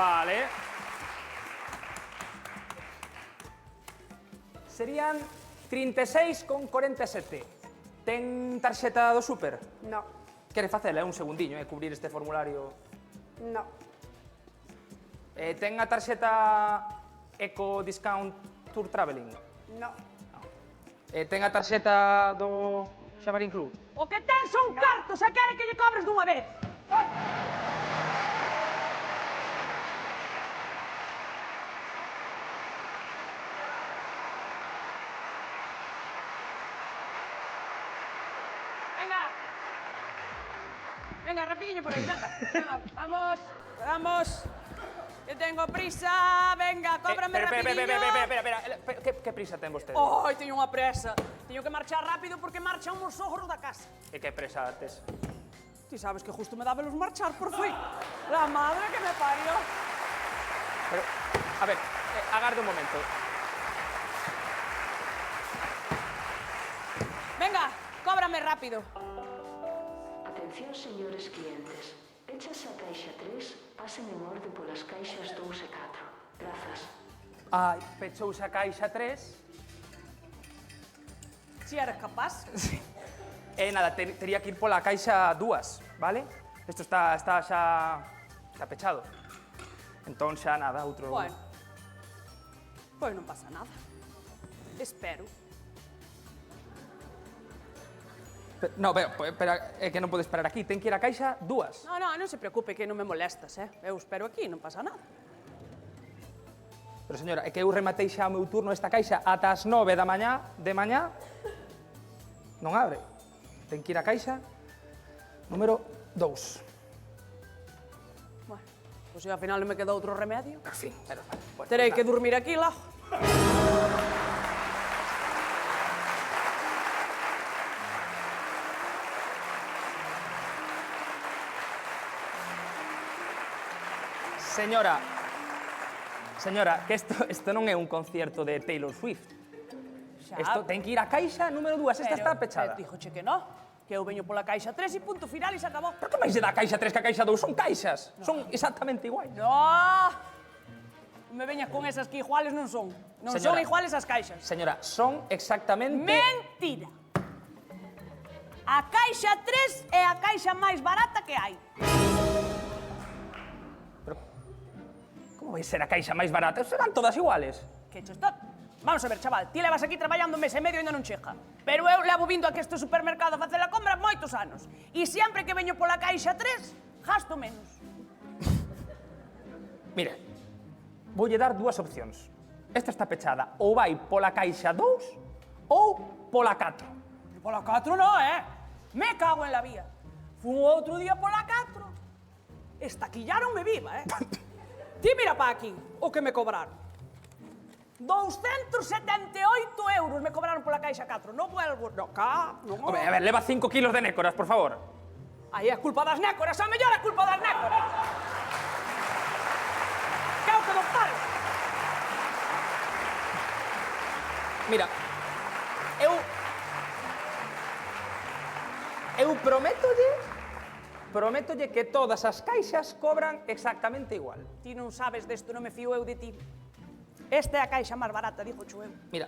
Vale. Serían 36,47. Ten tarxeta do súper? No, Quere facela, un segundiño, cubrir este formulario. no, Ten a tarxeta Eco Discount Tour Traveling? no. Ten a tarxeta do Xamarín Club? O que ten son cartos e quere que lle cobres dunha vez. Venga. Venga, rapiño por aí. Venga, vamos, vamos. Que tengo prisa. Venga, cóbrame rapidinho. Espera. Que prisa ten vostede? Ai, teño unha presa. Teño que marchar rápido porque marchan os sogros da casa. E que presa tes? Ti sabes que justo me dábelos marchar por fin. La madre que me parió. Pero, a ver, agarde un momento. Venga, cóbrame rápido. Atención, señores clientes. Hechas a caixa 3, pasen en orde polas caixas 2 e 4. Grazas. Ai, pechouse a caixa 3. Si eres capaz. Nada, tería que ir pola caixa 2, vale? Isto está xa pechado. Entón xa nada, outro... Bueno, pois non pasa nada. Espero. No, espera, é que non pode esperar aquí. Ten que ir a caixa 2. Non se preocupe que non me molestas, Eu espero aquí, non pasa nada. Pero, señora, é que eu rematei xa o meu turno esta caixa ata as 9 da mañá, non abre. Ten que ir a caixa número 2. Bueno, pois ao final non me queda outro remedio. Por fin, pero vale. Bueno, Terei nada. que dormir aquí, lá. Señora, que isto non é un concierto de Taylor Swift. Isto ten que ir a caixa número 2, esta está pechada. Díjoche que non, que eu veño pola caixa 3 e punto final e se acabou. Pero que máis lle dá a caixa 3 que a caixa 2? Son caixas, son exactamente iguais. No, non me veñas con esas que iguales non son. Non son Señora. iguales as caixas. Señora, son exactamente... Mentira. A caixa 3 é a caixa máis barata que hai. Como vai ser a caixa máis barata? Serán todas iguales. Que hecho está? Vamos a ver, chaval, ti levas aquí traballando un mes e medio e ainda non chega. Pero eu levo vindo aquí a este supermercado a facer a compra moitos anos. E sempre que veño pola caixa 3, gasto menos. Mire, voulle dar dúas opcións. Esta está pechada. Ou vai pola caixa 2 ou pola 4. Pola 4 non, Me cago en la vía. Fun outro día pola 4. Estaquillaronme viva, Ti mira pa aquí o que me cobraron. 278 euros me cobraron pola caixa 4. Non vuelvo, no, non. Home, a ver, leva 5 kilos de nécoras, por favor. Aí é culpa das nécoras, a mellor é culpa das nécoras. Que é o que non pare. Mira, eu prométolle que todas as caixas cobran exactamente igual. Ti non sabes desto, non me fío eu de ti. Esta é a caixa máis barata, dixo eu. Mira,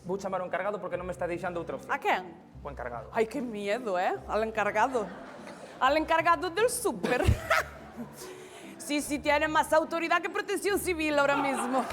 vou chamar ao encargado porque non me está deixando outra opción. A quen? O encargado. Ay, qué miedo, Al encargado. Al encargado del súper. Sí, tiene más autoridad que protección civil ahora mismo.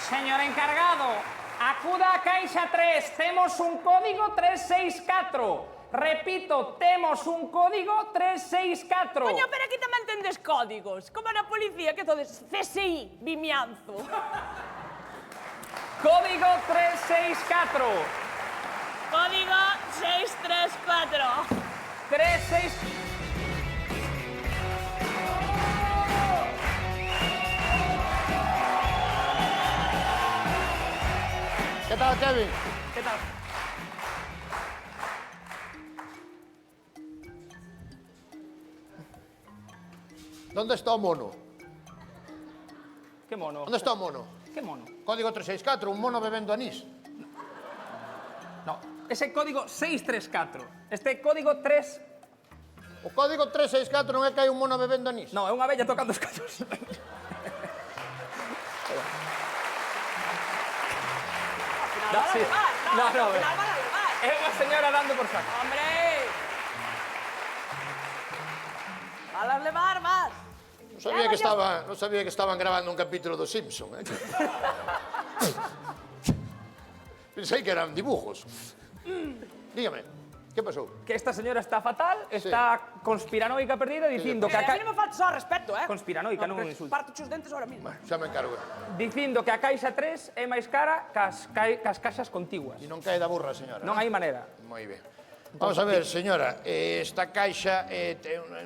Señor encargado, acuda a caixa 3, temos un código 364. Repito, temos un código 364. Coño, pero aquí tamén tendes códigos. Como na policía, que todes CSI, Vimianzo. Código 364. Código 634. 36... ¿Qué tal, Kevin? ¿Qué tal? ¿Dónde está o mono? ¿Qué mono? ¿Dónde está o mono? ¿Qué mono? Código 364, un mono bebendo anís. No, ese código 634. Este código 3... O código 364 non é que hai un mono bebendo anís? No, é unha vella tocando os callos. Al final No, sí. van a levar, No, al no, final van a levar. É unha señora dando por saco. ¡Hombre! ¡A las levar más! Non sabía que estaban grabando un capítulo dos Simpson. Pensei que eran dibujos. Dígame, que pasou? Que esta señora está fatal, está conspiranoica perdida, dicindo que A a mí non me falta só respeto, eh? Conspiranoica, non un que insulto. Parto chus dentes ahora mismo. Bueno, xa me encargo. Dicindo que a caixa 3 é máis cara que as caixas contiguas. E non cae da burra, señora. Non hai maneira. Moi ben. Vamos a ver, señora, esta caixa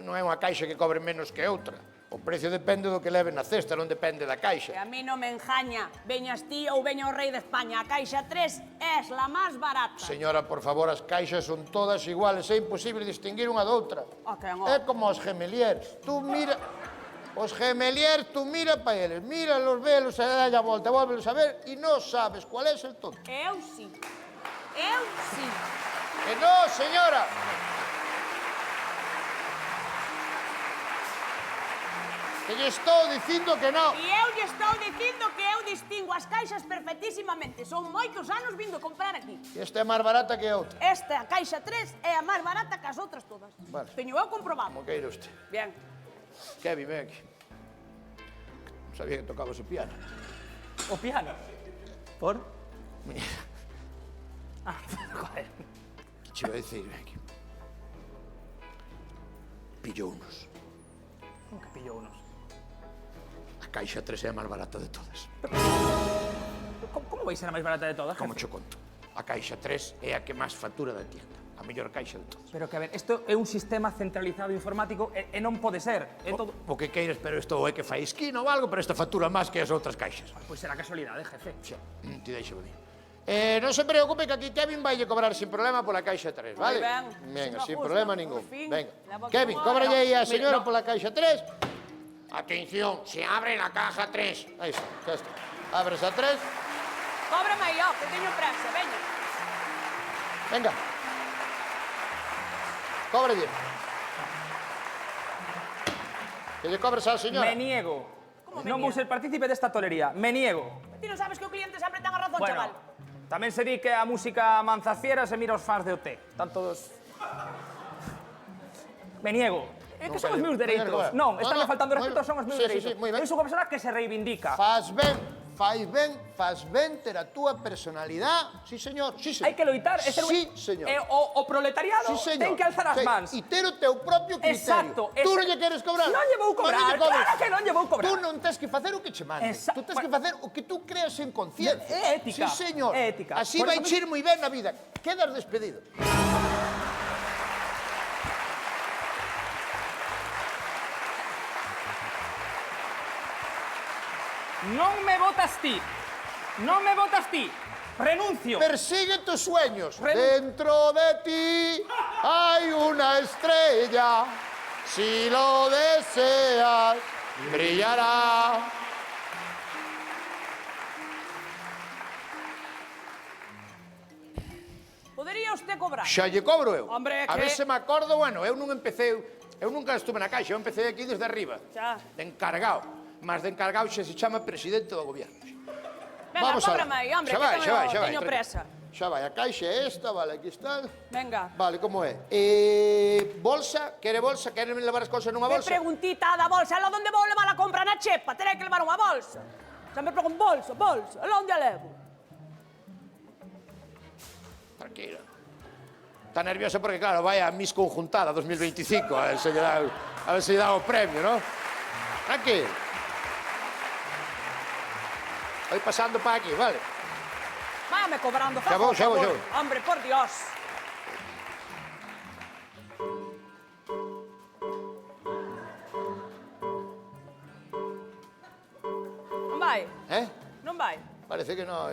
non é unha caixa que cobre menos que outra. O precio depende do que leve na cesta, non depende da E caixa. a mí non me enjaña. Veñas ti ou veña o rei de España. A caixa 3 é la máis barata. Señora, por favor, as caixas son todas iguales, é imposible distinguir unha doutra. Que no. É como os gemeliers. Tú mira... Os gemeliers, tú mira pa eles, míralos, velos, e dalle a volta, volvelos a ver, e non sabes cuál é el tonto. Eu sí. Eu sí. Que non, señora! Que lle estou dicindo que non. E eu lle estou dicindo que eu distingo as caixas perfectísimamente. Son moitos anos vindo a comprar aquí. Esta é máis barata que a outra. Esta, a caixa 3, é a máis barata que as outras todas. Vale. Teño eu comprobado. Como queira usted. Bien. Kevin, ven aquí. Sabía que tocabas o piano. O piano. Por? Mira, Ah, joder. que che iba a dicir, ven aquí. Pillou-nos. Como que pillou unos? A caixa 3 é a máis barata de todas. Como vai ser a máis barata de todas, Como jefe? che conto? A caixa 3 é a que máis factura da tienda. A mellor caixa de todas. Pero que a ver, isto é un sistema centralizado informático e non pode ser. É todo... O que queiras, pero isto é que fai esquina ou algo, pero esta factura máis que as outras caixas. Pois será casualidade, jefe. Xa, ti deixa venir. Non se preocupe que aquí Kevin vai cobrar sin problema pola caixa 3, vale? ben. Venga, Sin sin ajuste, problema por ningún. fin. Venga. Levo aquí Kevin, unha cóbralle aí a Mira, señora no. pola caixa 3. Atención, se abre la caja 3. Aí está, xa está. Abres a 3. Cóbrame aí, ó, que teño presa, veña. Venga. Cóbralle. Que lle cobres á señora. Me niego. Como me Non vou niega? ser partícipe desta tolería. Me niego. Ti non sabes que o cliente sempre ten a razón, Bueno, chaval. tamén se di que a música manzaciera se mira aos fans de OT. Están todos... Me niego. É que son os meus Non quero dereitos. cobrar. Non, No, están no, faltando moi respeto, ben. son os meus Sí, sí, dereitos. sí, moi ben. Eu sou unha persona que se reivindica. Faz ben ter a túa personalidade. Sí, señor, sí, señor. Hai que loitar e ser un... Sí, señor. E o proletariado Sí, señor. ten que alzar as Sí, mans. E ter o teu propio criterio. Exacto, Tú non exacto. lle queres cobrar? Non lle vou cobrar, Non lle cobres. claro que non lle vou cobrar. Tú non tens que facer o que che mande. Tú tens que facer o que tú creas en conciencia. É ética. Sí, señor. É ética. Así Por vai eso ir moi ben na vida. Quedas despedido. Non me votas ti. Non me votas ti. Renuncio. Persigue tus sueños. Ren- Dentro de ti hay una estrella. Si lo deseas, brillará. Podería usted cobrar. Xa lle cobro eu. Hombre, A que- ver se me acordo, bueno, eu non empecé, eu nunca estuve na caixa, eu empecé aquí desde arriba. Xa. De encargado. Mas de encargado xa se chama presidente do gobierno. Venga, alá. cóbrame aí, hombre, Xa que vai, teño tranquilo. presa. Xa vai, a caixa é esta, vale, aquí está. Venga. Vale, como é? Bolsa, quere bolsa, quere levar as cousas nunha Que bolsa? preguntita da bolsa, ela onde vou levar a compra na chepa? Terei que levar unha bolsa. Sempre pregunto, bolsa, bolsa, ela onde a levo? Tranquila. Está nerviosa porque, claro, vai a Miss Conjuntada 2025, a ver se lle dá o premio, ¿no? Tranquilo. Voy pasando para aquí, vale. Váyame cobrando, Xa vou, xa vou, xa vou. Hombre, por Dios. Non vai? Non vai? Parece que no.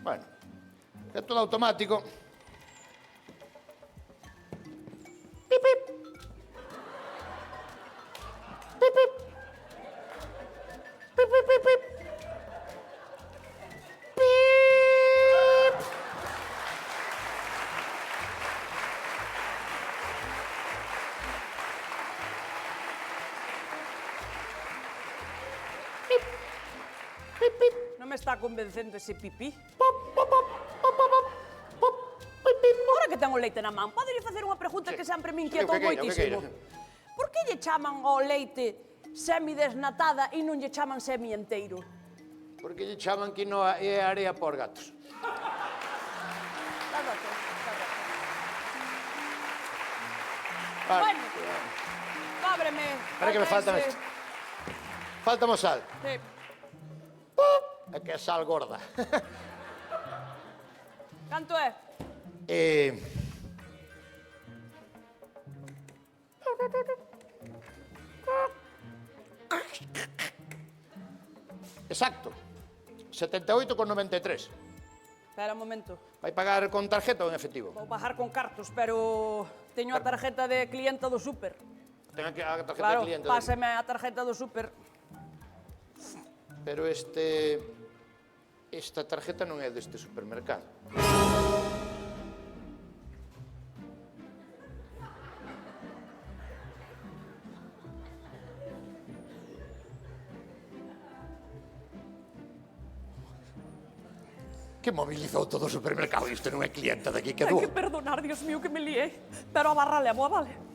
Bueno, é todo automático. Pip, pip. Pip, pip. Pip, pip, pip, pip. Pip. me está convencendo ese pipí. Ahora que ten o leite na man, podería facer unha pregunta que sempre me inquietou moitísimo. Por que lle chaman ao leite semidesnatada e non lle chaman semi enteiro? Porque lle chaman que non é area por gatos. Bueno, cóbreme. Espera que me falta máis. Faltamos sal. Sí. É que é sal gorda. Canto é? Exacto. 78,93. Espera un momento. Vai pagar con tarjeta ou en efectivo? Vou bajar con cartos, pero teño a tarjeta de clienta do súper. Ten aquí a tarjeta Claro, de cliente. páseme a tarjeta do súper. Pero esta tarjeta non é deste supermercado. Que mobilizou todo o supermercado e isto non é clienta daqui que Hai dúo. que perdonar, Dios mío, que me lié. Pero a barra le a boa, vale?